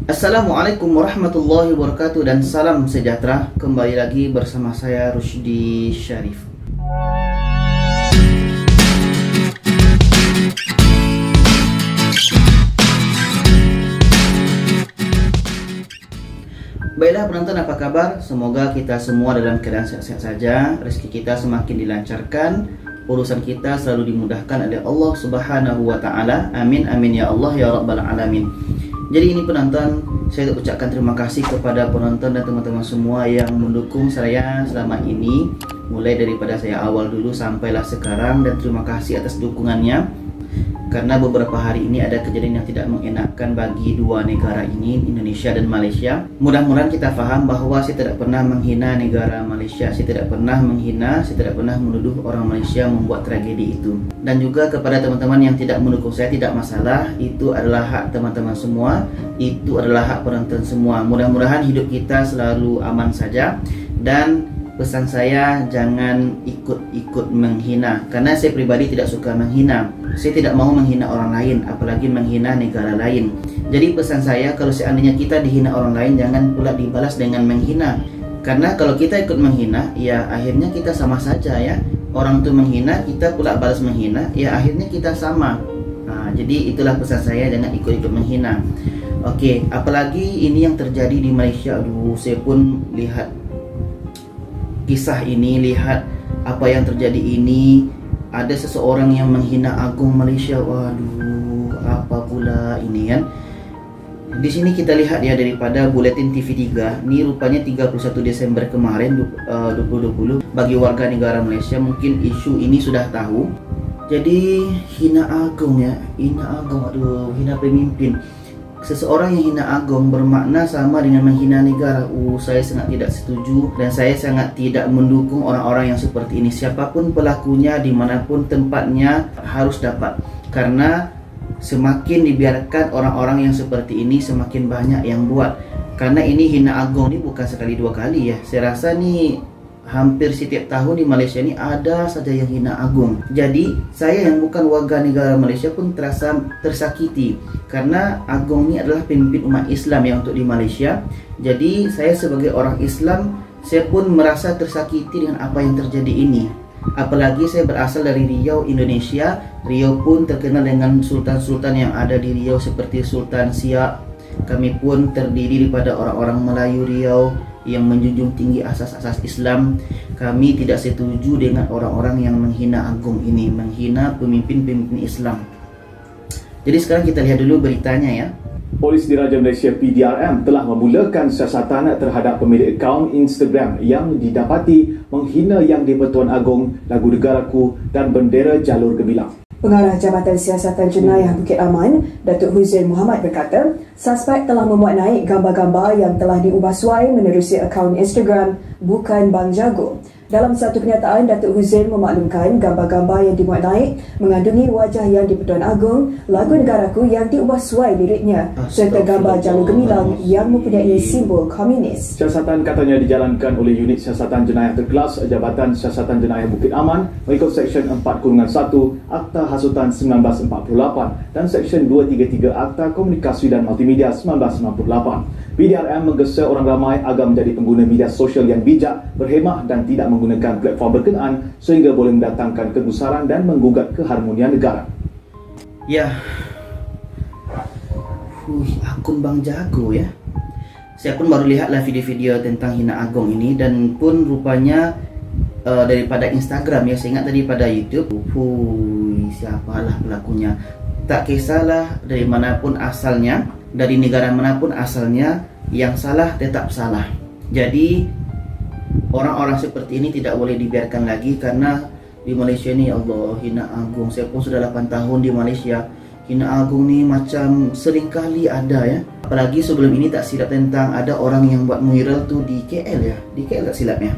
Assalamualaikum warahmatullahi wabarakatuh dan salam sejahtera. Kembali lagi bersama saya Rushdi Syarif. Baiklah penonton, apa kabar? Semoga kita semua dalam keadaan sehat-sehat saja, rezeki kita semakin dilancarkan, urusan kita selalu dimudahkan oleh Allah Subhanahu wa taala. Amin amin ya Allah ya rabbal alamin. Jadi ini penonton, saya ucapkan terima kasih kepada penonton dan teman-teman semua yang mendukung saya selama ini, mulai daripada saya awal dulu sampailah sekarang, dan terima kasih atas dukungannya. Karena beberapa hari ini ada kejadian yang tidak mengenakan bagi dua negara ini, Indonesia dan Malaysia. Mudah-mudahan kita paham bahwa saya tidak pernah menghina negara Malaysia, saya tidak pernah menghina, saya tidak pernah menuduh orang Malaysia membuat tragedi itu. Dan juga kepada teman-teman yang tidak mendukung saya, tidak masalah, itu adalah hak teman-teman semua, itu adalah hak penonton semua. Mudah-mudahan hidup kita selalu aman saja, dan pesan saya jangan ikut-ikut menghina, karena saya pribadi tidak suka menghina. Saya tidak mau menghina orang lain, apalagi menghina negara lain. Jadi pesan saya, kalau seandainya kita dihina orang lain, jangan pula dibalas dengan menghina. Karena kalau kita ikut menghina, ya akhirnya kita sama saja ya. Orang itu menghina, kita pula balas menghina, ya akhirnya kita sama. Nah, jadi itulah pesan saya, jangan ikut-ikut menghina. Oke, apalagi ini yang terjadi di Malaysia. Aduh, saya pun lihat kisah ini, lihat apa yang terjadi ini. Ada seseorang yang menghina agung Malaysia. Waduh, apa pula ini kan. Di sini kita lihat ya, daripada Buletin TV3. Ini rupanya 31 Desember kemarin 2020. Bagi warga negara Malaysia mungkin isu ini sudah tahu. Jadi hina agung ya, hina agung, aduh, hina pemimpin. Seseorang yang hina agung bermakna sama dengan menghina negara. Saya sangat tidak setuju, dan saya sangat tidak mendukung orang-orang yang seperti ini. Siapapun pelakunya, dimanapun tempatnya, harus dapat. Karena semakin dibiarkan orang-orang yang seperti ini, semakin banyak yang buat. Karena ini hina agung ini bukan sekali dua kali ya. Saya rasa nih hampir setiap tahun di Malaysia ini ada saja yang hina agung. Jadi saya yang bukan warga negara Malaysia pun terasa tersakiti, karena agung ini adalah pemimpin umat Islam yang untuk di Malaysia. Jadi saya sebagai orang Islam, saya pun merasa tersakiti dengan apa yang terjadi ini. Apalagi saya berasal dari Riau, Indonesia. Riau pun terkenal dengan sultan-sultan yang ada di Riau seperti Sultan Siak. Kami pun terdiri daripada orang-orang Melayu Riau yang menjunjung tinggi asas-asas Islam. Kami tidak setuju dengan orang-orang yang menghina agung ini, menghina pemimpin-pemimpin Islam. Jadi sekarang kita lihat dulu beritanya ya. Polis Diraja Malaysia PDRM telah memulakan siasatan terhadap pemilik akaun Instagram yang didapati menghina Yang di-Pertuan Agong, Lagu Negaraku dan bendera Jalur Gemilang. Pengarah Jabatan Siasatan Jenayah Bukit Aman, Datuk Huzail Muhammad berkata, suspek telah memuat naik gambar-gambar yang telah diubah suai menerusi akaun Instagram Bukan Bang Jago. Dalam satu kenyataan, Datuk Huzail memaklumkan gambar-gambar yang dimuat naik mengandungi wajah Yang di-Pertuan Agong, Lagu Negaraku yang diubah suai liriknya, serta gambar Jalur Gemilang yang mempunyai simbol komunis. Siasatan katanya dijalankan oleh Unit Siasatan Jenayah Terkelas Jabatan Siasatan Jenayah Bukit Aman mengikut Seksyen 4-1 Akta Hasutan 1948 dan Seksyen 233 Akta Komunikasi dan Multimedia 1998. PDRM menggesa orang ramai agar menjadi pengguna media sosial yang bijak, berhemah dan tidak menggunakan platform berkenaan sehingga boleh mendatangkan kegusaran dan menggugat keharmonian negara. Ya, akun Bang Jago ya. Saya pun baru lihatlah video-video tentang hina agung ini, dan pun rupanya daripada Instagram ya. Saya ingat daripada YouTube. Siapalah pelakunya. Tak kisahlah dari manapun asalnya, dari negara manapun asalnya, yang salah tetap salah. Jadi orang-orang seperti ini tidak boleh dibiarkan lagi, karena di Malaysia ni, Allah, hina agung. Saya pun sudah 8 tahun di Malaysia. Hina agung ni macam seringkali ada ya. Apalagi sebelum ini tak silap tentang ada orang yang buat mural tu di KL ya. Di KL tak silapnya.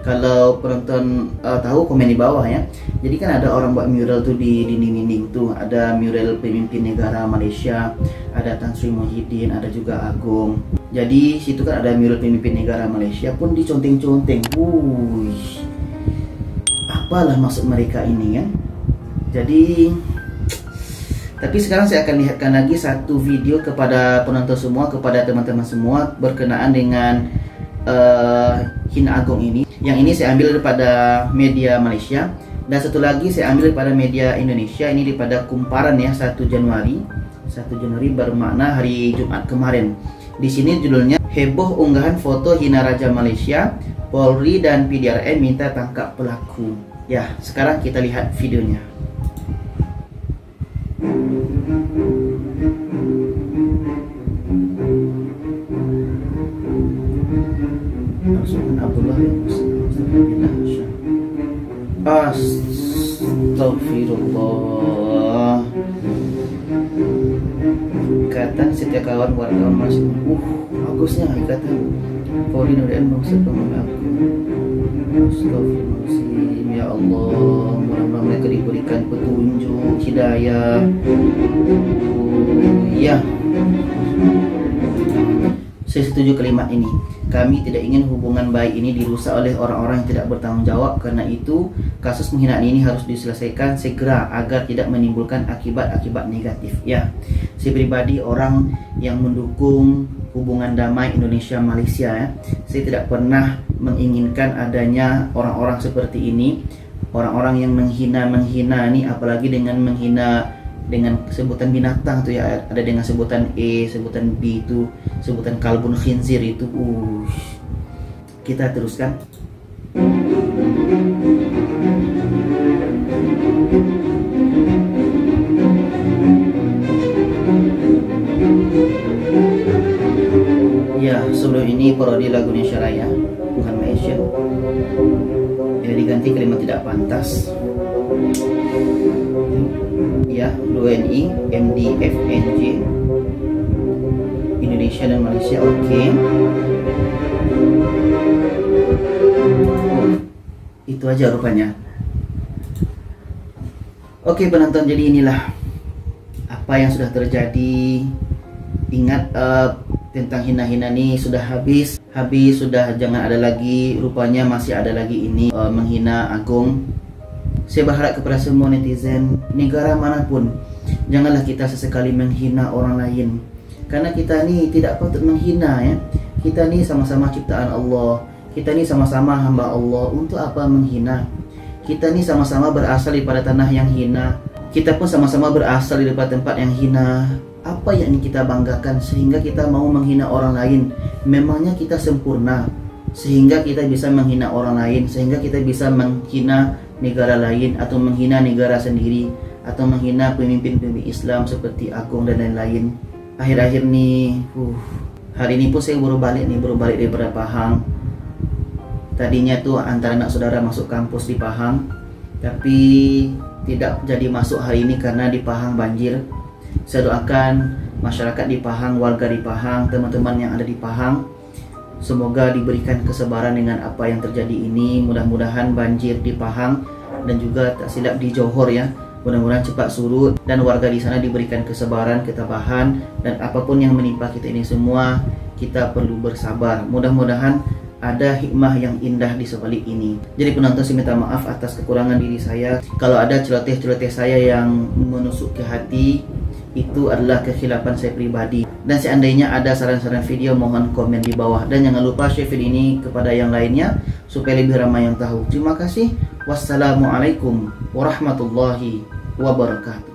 Kalau penonton tahu, komen di bawah ya. Jadi kan ada orang buat mural tuh di dinding-dinding tuh. Ada mural pemimpin negara Malaysia, ada Tan Sri Muhyiddin, ada juga Agong. Jadi situ kan ada mural pemimpin negara Malaysia pun diconteng-conteng. Apalah maksud mereka ini kan. Jadi Tapi sekarang saya akan lihatkan lagi satu video kepada penonton semua, kepada teman-teman semua berkenaan dengan Hina Agong ini. Yang ini saya ambil daripada media Malaysia, dan satu lagi saya ambil daripada media Indonesia. Ini daripada Kumparan ya, 1 Januari bermakna hari Jumat kemarin. Di sini judulnya, heboh unggahan foto hina Raja Malaysia, Polri dan PDRM minta tangkap pelaku. Ya, sekarang kita lihat videonya. Astagfirullah. Ikatan setiap kawan wartawan masih bagusnya ikatan Polri dan maksud aku. Astagfirullahaladzim, ya Allah, mudah-mudahan mereka diberikan petunjuk, hidayah. Ya, saya setuju kalimat ini. Kami tidak ingin hubungan baik ini dirusak oleh orang-orang yang tidak bertanggung jawab. Karena itu, kasus penghinaan ini harus diselesaikan segera agar tidak menimbulkan akibat-akibat negatif. Ya, saya pribadi orang yang mendukung hubungan damai Indonesia-Malaysia ya. Saya tidak pernah menginginkan adanya orang-orang seperti ini, orang-orang yang menghina ini, apalagi dengan menghina dengan sebutan binatang tuh ya, ada dengan sebutan E, sebutan B itu, sebutan kalbun khinzir itu. Kita teruskan. Ya, sebelum ini parodi lagu Indonesia Raya bukan Malaysia. Ya, diganti kalimat tidak pantas. Ya, WNI, MDFNJ, Indonesia dan Malaysia. Oke. Itu aja rupanya. Oke penonton, jadi inilah apa yang sudah terjadi. Ingat, tentang hina-hina ini sudah habis, sudah jangan ada lagi. Rupanya masih ada lagi ini, menghina Agong. Saya berharap kepada semua netizen negara manapun, janganlah kita sesekali menghina orang lain, karena kita ini tidak patut menghina ya. Kita ini sama-sama ciptaan Allah, kita ini sama-sama hamba Allah. Untuk apa menghina? Kita ini sama-sama berasal daripada tanah yang hina, kita pun sama-sama berasal daripada tempat yang hina. Apa yang ingin kita banggakan sehingga kita mau menghina orang lain? Memangnya kita sempurna sehingga kita bisa menghina orang lain, sehingga kita bisa menghina negara lain, atau menghina negara sendiri, atau menghina pemimpin-pemimpin Islam seperti Agong dan lain-lain. Akhir-akhir nih, hari ini pun saya baru balik daripada Pahang. Tadinya tuh antara anak saudara masuk kampus di Pahang, tapi tidak jadi masuk hari ini karena di Pahang banjir. Saya doakan masyarakat di Pahang, warga di Pahang, teman-teman yang ada di Pahang, semoga diberikan kesabaran dengan apa yang terjadi ini. Mudah-mudahan banjir di Pahang dan juga tak silap di Johor ya, mudah-mudahan cepat surut dan warga di sana diberikan kesabaran, ketabahan, dan apapun yang menimpa kita ini semua, kita perlu bersabar. Mudah-mudahan ada hikmah yang indah di sebalik ini. Jadi penonton, saya minta maaf atas kekurangan diri saya. Kalau ada celoteh-celoteh saya yang menusuk ke hati, itu adalah kekhilapan saya pribadi. Dan seandainya ada saran-saran video, mohon komen di bawah. Dan jangan lupa share video ini kepada yang lainnya supaya lebih ramai yang tahu. Terima kasih. Wassalamualaikum warahmatullahi wabarakatuh.